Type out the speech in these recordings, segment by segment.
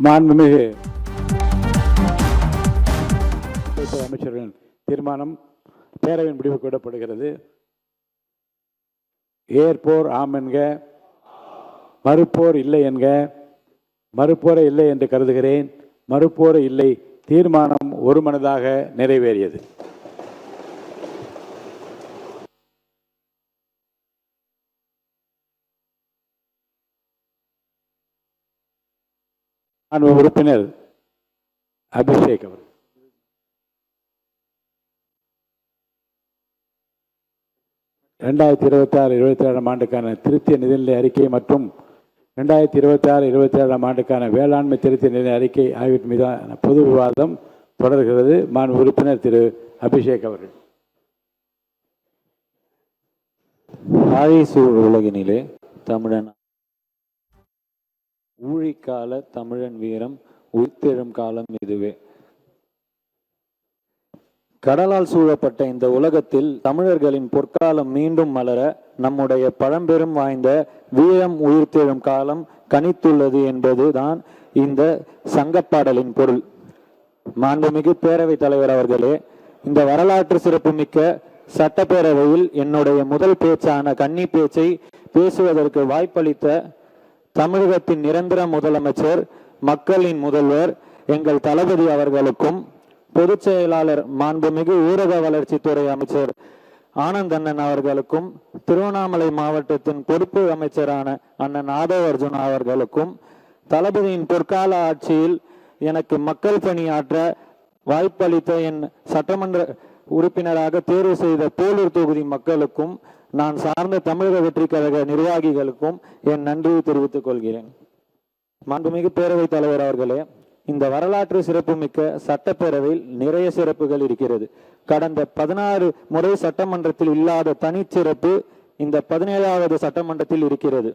மாண்புமிகு அமைச்சர்களின் தீர்மானம் பேரவையின் முடிவுக்கு விடப்படுகிறது. ஏற்போர் ஆம் என்க, மறுப்போர் இல்லை என்க. மறுப்போரை இல்லை என்று கருதுகிறேன். மறுப்போரை இல்லை. தீர்மானம் ஒருமனதாக நிறைவேறியது. உறுப்பினர் அபிஷேக் அவர். ரெண்டாயிரத்தி 26-27 ஆண்டுக்கான திருத்திய நிதிநிலை அறிக்கை மற்றும் 2026-27 ஆண்டுக்கான வேளாண்மை திருத்திய நிதி அறிக்கை ஆகியவற்றின் மீதான பொது விவாதம் தொடர்கிறது. மாண்பு உறுப்பினர் திரு அபிஷேக் அவர்கள். ஆழிசூழ் உலகினிலே தமிழன் ஊழிக்கால தமிழன் வீரம் உயிர்த்தெழும் காலம் இதுவே. கடலால் சூழப்பட்ட இந்த உலகத்தில் தமிழர்களின் பொற்காலம் மீண்டும் மலர நம்முடைய பழம்பெரும் வாய்ந்த வீரம் உயிர்த்தெழும் காலம் கனித்துள்ளது என்பதுதான் இந்த சங்கப்பாடலின் பொருள். மாண்புமிகு பேரவைத் தலைவர் அவர்களே, இந்த வரலாற்று சிறப்புமிக்க சட்டப்பேரவையில் என்னுடைய முதல் பேச்சான கன்னி பேச்சை பேசுவதற்கு வாய்ப்பளித்த தமிழகத்தின் நிரந்தர முதலமைச்சர், மக்களின் முதல்வர் எங்கள் தளபதி அவர்களுக்கும், பொதுச் செயலாளர் மாண்புமிகு ஊரக வளர்ச்சித்துறை அமைச்சர் ஆனந்த் அண்ணன் அவர்களுக்கும், திருவண்ணாமலை மாவட்டத்தின் பொறுப்பு அமைச்சரான அண்ணன் ஆதவ் அர்ஜுன் அவர்களுக்கும், தளபதியின் பொற்கால ஆட்சியில் எனக்கு மக்கள் பணியாற்ற வாய்ப்பளித்த என் சட்டமன்ற உறுப்பினராக தேர்வு செய்த போலூர் தொகுதி மக்களுக்கும், நான் சார்ந்த தமிழக வெற்றி கழக நிர்வாகிகளுக்கும் என் நன்றியை தெரிவித்துக் கொள்கிறேன். மாண்புமிகு பேரவைத் தலைவர் அவர்களே, இந்த வரலாற்று சிறப்புமிக்க சட்டப்பேரவையில் நிறைய சிறப்புகள் இருக்கிறது. கடந்த 16 முறை சட்டமன்றத்தில் இல்லாத தனிச்சிறப்பு இந்த 17வது சட்டமன்றத்தில் இருக்கிறது.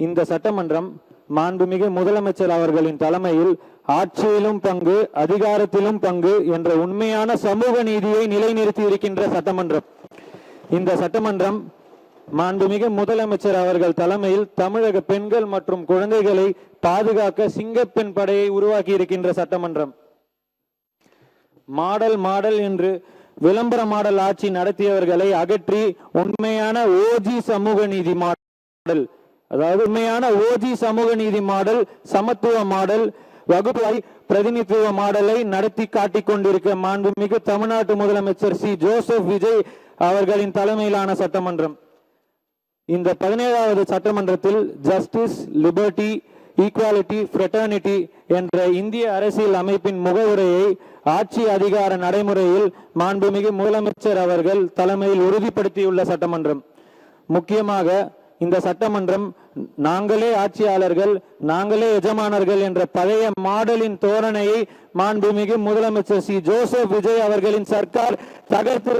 இந்த சட்டமன்றம் மாண்புமிகு முதலமைச்சர் அவர்களின் தலைமையில் ஆட்சியிலும் பங்கு, அதிகாரத்திலும் பங்கு என்ற உண்மையான சமூக நீதியை நிலைநிறுத்தி இருக்கின்ற சட்டமன்றம். இந்த சட்டமன்றம் மாண்புமிகு முதலமைச்சர் அவர்கள் தலைமையில் தமிழக பெண்கள் மற்றும் குழந்தைகளை பாதுகாக்க சிங்கப்பெண் படையை உருவாக்கி இருக்கின்ற சட்டமன்றம். மாடல் என்று விளம்பர மாடல் ஆட்சி நடத்தியவர்களை அகற்றி உண்மையான ஓஜி சமூக நீதி மாடல், அதாவது உண்மையான ஓஜி சமூக நீதி மாடல், சமத்துவ மாடல், வகுப்பு பிரதிநிதித்துவ மாடலை நடத்தி காட்டிக் கொண்டிருக்க மாண்புமிகு தமிழ்நாட்டு முதலமைச்சர் சி ஜோசப் விஜய் அவர்களின் தலைமையிலான சட்டமன்றம். இந்த 17வது சட்டமன்றத்தில் ஜஸ்டிஸ், லிபர்ட்டி, ஈக்வாலிட்டி, ஃப்ரெட்டர்னிட்டி என்ற இந்திய அரசியல் அமைப்பின் முகவுரையை ஆட்சி அதிகார நடைமுறையில் மாண்புமிகு முதலமைச்சர் அவர்கள் தலைமையில் உறுதிப்படுத்தியுள்ள சட்டமன்றம். முக்கியமாக இந்த சட்டமன்றம் நாங்களே ஆட்சியாளர்கள், நாங்களே எஜமானர்கள் என்ற பழைய மாடலின் தோரணையை மாண்புமிகு முதலமைச்சர் சி ஜோசப் விஜய் அவர்களின் சர்க்கார் தகர்த்து